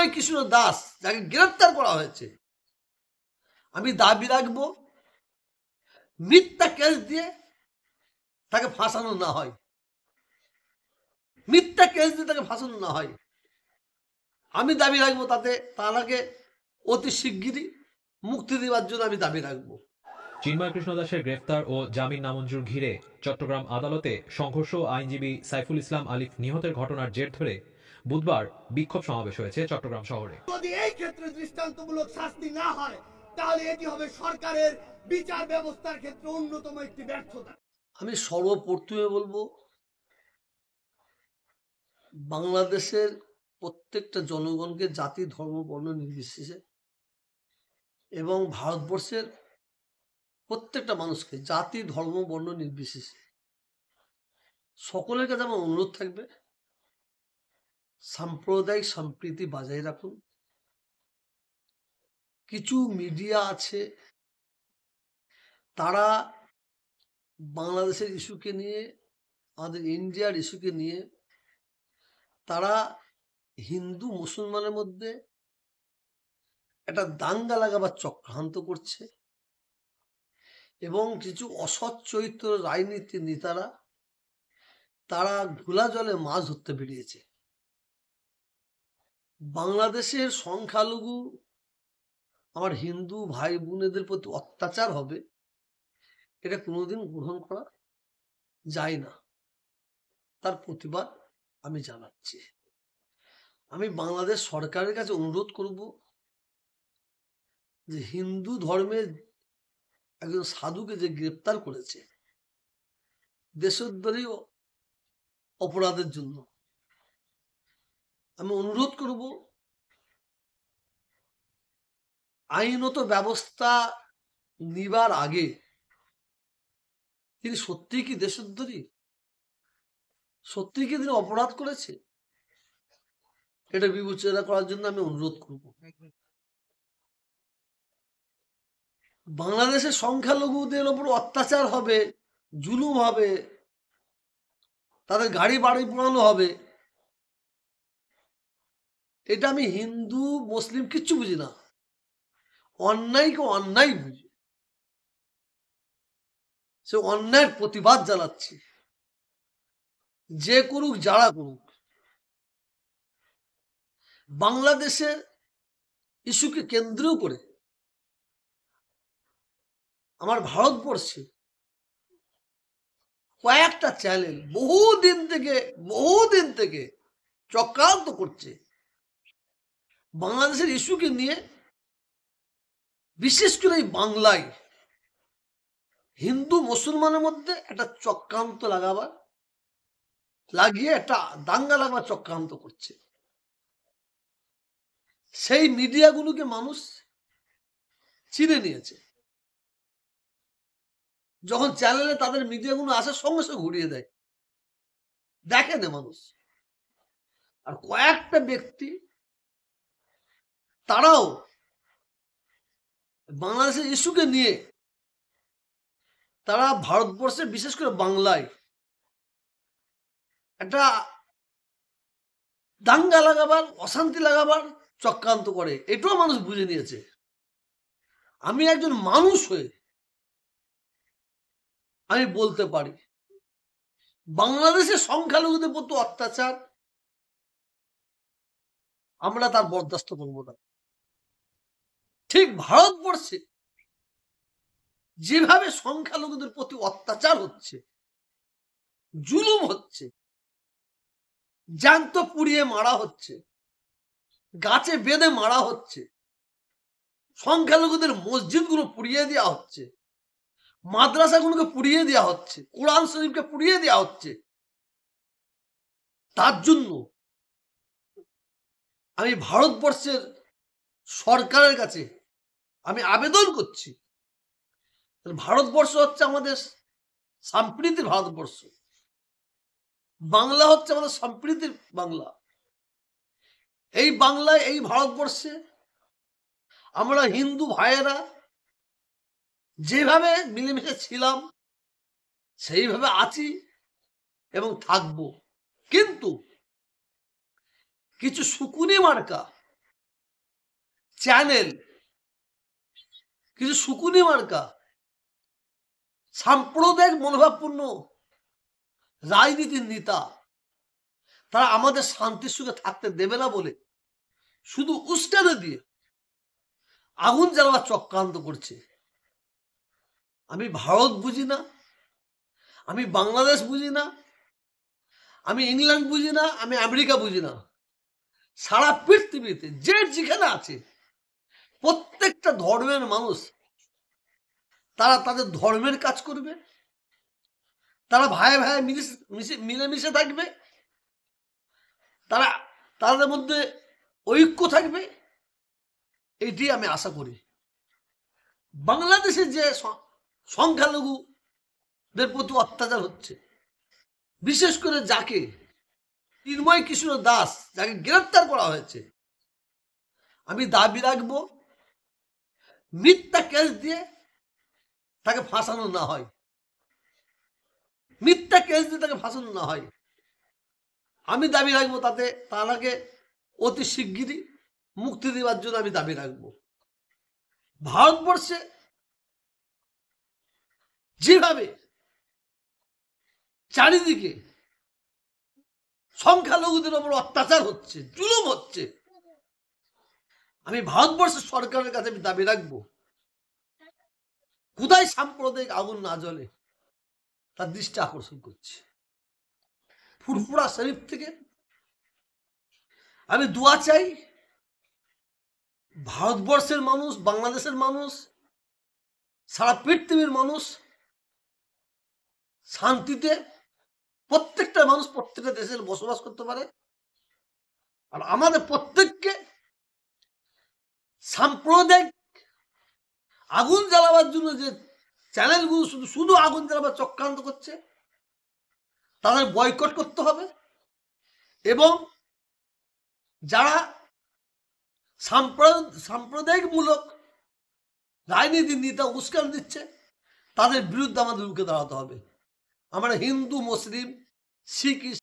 চিন্ময় কৃষ্ণ দাস যাকে গ্রেফতার করা হয়েছে, আমি দাবি রাখবো মিথ্যা কেস দিয়ে তাকে ফাঁসানো না হয়, মিথ্যা কেস দিয়ে তাকে ফাঁসানো না হয়। আমি দাবি রাখবো তাকে অতি শিগগিরই মুক্তি দেওয়ার জন্য আমি দাবি রাখবো। চিন্ময় কৃষ্ণ দাসের গ্রেফতার ও জামিন নামঞ্জুর ঘিরে চট্টগ্রাম আদালতে সংঘর্ষ আইনজীবী সাইফুল ইসলাম আলিফ নিহতের ঘটনার জের ধরে বুধবার বিক্ষোভ সমাবেশ হয়েছে চট্টগ্রাম শহরে। যদি এই ক্ষেত্রে দৃষ্টান্তমূলক শাস্তি না হয় তাহলে এটি হবে সরকারের বিচার ব্যবস্থার ক্ষেত্রে অন্যতম একটি ব্যর্থতা। আমি সর্বপ্রথমে বলবো, বাংলাদেশের প্রত্যেকটা জনগণকে জাতি ধর্ম বর্ণ নির্বিশেষে এবং ভারতবর্ষের প্রত্যেকটা মানুষকে জাতি ধর্ম বর্ণ নির্বিশেষে সকলের কাছে আমার অনুরোধ থাকবে, সাম্প্রদায়িক সম্প্রীতি বজায় রাখুন। কিছু মিডিয়া আছে তারা বাংলাদেশের ইস্যুকে নিয়ে, আমাদের ইন্ডিয়ার ইস্যুকে নিয়ে তারা হিন্দু মুসলমানের মধ্যে একটা দাঙ্গা লাগাবার চক্রান্ত করছে এবং কিছু অসৎ চরিত্র রাজনীতির নেতারা তারা ঘোলা জলে মাছ ধরতে বেরিয়েছে। বাংলাদেশের সংখ্যালঘু আমার হিন্দু ভাই বোনেদের প্রতি অত্যাচার হবে, এটা কোনোদিন গ্রহণ করা যায় না। তার প্রতিবাদ আমি জানাচ্ছি। আমি বাংলাদেশ সরকারের কাছে অনুরোধ করব যে হিন্দু ধর্মের একজন সাধুকে যে গ্রেপ্তার করেছে দেশদ্রোহী অপরাধের জন্য, আমি অনুরোধ করব আইনত ব্যবস্থা নিবার আগে তিনি সত্যি কি দেশদ্রোহী, সত্যি কি তিনি অপরাধ করেছে, এটা বিবেচনা করার জন্য আমি অনুরোধ করব। বাংলাদেশের সংখ্যালঘুদের উপর অত্যাচার হবে, জুলুম হবে, তাদের গাড়ি বাড়ি পোড়ানো হবে, এটা আমি হিন্দু মুসলিম কিচ্ছু বুঝি না, অন্যায়কে অন্যায় বুঝি, সে অন্যায়ের প্রতিবাদ জানাচ্ছি। যে করুক যারা করুক, বাংলাদেশের ইস্যুকে কেন্দ্র করে আমার ভারতবর্ষে কয়েকটা চ্যানেল বহুদিন থেকে চক্রান্ত করছে বাংলাদেশের ইস্যুকে নিয়ে, বিশেষ করে এই বাংলায় হিন্দু মুসলমানের মধ্যে একটা চক্রান্ত লাগিয়ে একটা দাঙ্গা লাগাবার চক্রান্ত করছে। সেই মিডিয়াগুলোকে মানুষ চিনে নিয়েছে, যখন চ্যানেলে তাদের মিডিয়াগুলো আসে সঙ্গে সঙ্গে ঘুরিয়ে দেয়, দেখে না মানুষ। আর কয়েকটা ব্যক্তি তারাও বাংলাদেশের ইস্যুকে নিয়ে তারা ভারতবর্ষে বিশেষ করে বাংলায় একটা দাঙ্গা লাগাবার, অশান্তি লাগাবার চক্রান্ত করে, এটাও মানুষ বুঝে নিয়েছে। আমি একজন মানুষ হয়ে আমি বলতে পারি, বাংলাদেশের সংখ্যালঘুদের প্রতি অত্যাচার আমরা তার বরদাস্ত করব না। ঠিক ভারতবর্ষে যেভাবে সংখ্যালঘুদের প্রতি অত্যাচার হচ্ছে, জুলুম হচ্ছে, জ্যান্ত পুড়িয়ে মারা হচ্ছে, গাছে বেঁধে মারা হচ্ছে, সংখ্যালঘুদের মসজিদগুলো পুড়িয়ে দেওয়া হচ্ছে, মাদ্রাসাগুলোকে পুড়িয়ে দেওয়া হচ্ছে, কোরআন শরীফকে পুড়িয়ে দেওয়া হচ্ছে, তার জন্য আমি ভারতবর্ষের সরকারের কাছে আমি আবেদন করছি, ভারতবর্ষ হচ্ছে আমাদের সম্প্রীতির ভারতবর্ষ, বাংলা হচ্ছে আমাদের সম্প্রীতির বাংলা। এই বাংলায়, এই ভারতবর্ষে আমরা হিন্দু ভাইয়েরা যেভাবে মিলেমিশে ছিলাম সেইভাবে আছি এবং থাকব। কিন্তু কিছু শুকুনি মার্কা চ্যানেল, কিছু শুকুনি মার্কা সাম্প্রদায়িক মনোভাবপূর্ণ রাজনীতির নেতা, তারা আমাদের শান্তির সুখে থাকতে দেবে না বলে শুধু উস্কানি দিয়ে আগুন জ্বালাবার চক্রান্ত করছে। আমি ভারত বুঝি না, আমি বাংলাদেশ বুঝি না, আমি ইংল্যান্ড বুঝি না, আমি আমেরিকা বুঝি না, সারা পৃথিবীতে যে যেখানে আছে প্রত্যেকটা ধর্মের মানুষ তারা তাদের ধর্মের কাজ করবে, তারা ভাই ভাই মিলেমিশে থাকবে, তারা তাদের মধ্যে ঐক্য থাকবে, এটি আমি আশা করি। বাংলাদেশে যে সংখ্যালঘুদের প্রতি অত্যাচার হচ্ছে, বিশেষ করে যাকে চিন্ময় কৃষ্ণ দাস যাকে গ্রেফতার করা হয়েছে, আমি দাবি রাখবো মিথ্যা কেস দিয়ে তাকে ফাঁসানো না হয়, মিথ্যা কেস দিয়ে তাকে ফাঁসানো না হয়। আমি দাবি রাখবো তাতে তাকে অতি শিগগিরই মুক্তি দেওয়ার জন্য আমি দাবি রাখবো। ভারতবর্ষে যেভাবে চারিদিকে সংখ্যালঘুদের উপর অত্যাচার হচ্ছে, জুলুম হচ্ছে, আমি ভারতবর্ষের সরকারের কাছে আমি দাবি রাখবো কোথায় সাম্প্রদায়িক আগুন না জ্বলে তার দৃষ্টি আকর্ষণ করছে। ফুরফুরা শরীফ থেকে আমি দোয়া চাই ভারতবর্ষের মানুষ, বাংলাদেশের মানুষ, সারা পৃথিবীর মানুষ শান্তিতে প্রত্যেকটা মানুষ প্রত্যেকটা দেশে বসবাস করতে পারে। আর আমাদের প্রত্যেককে সাম্প্রদায়িক আগুন জ্বালাবার জন্য যে চ্যানেলগুলো শুধু শুধু আগুন জ্বালাবার চক্রান্ত করছে তাদের বয়কট করতে হবে, এবং যারা সাম্প্রদায়িকমূলক রাজনীতির নেতা উস্কান দিচ্ছে তাদের বিরুদ্ধে আমাদের রুখে দাঁড়াতে হবে। আমরা হিন্দু, মুসলিম, শিখ,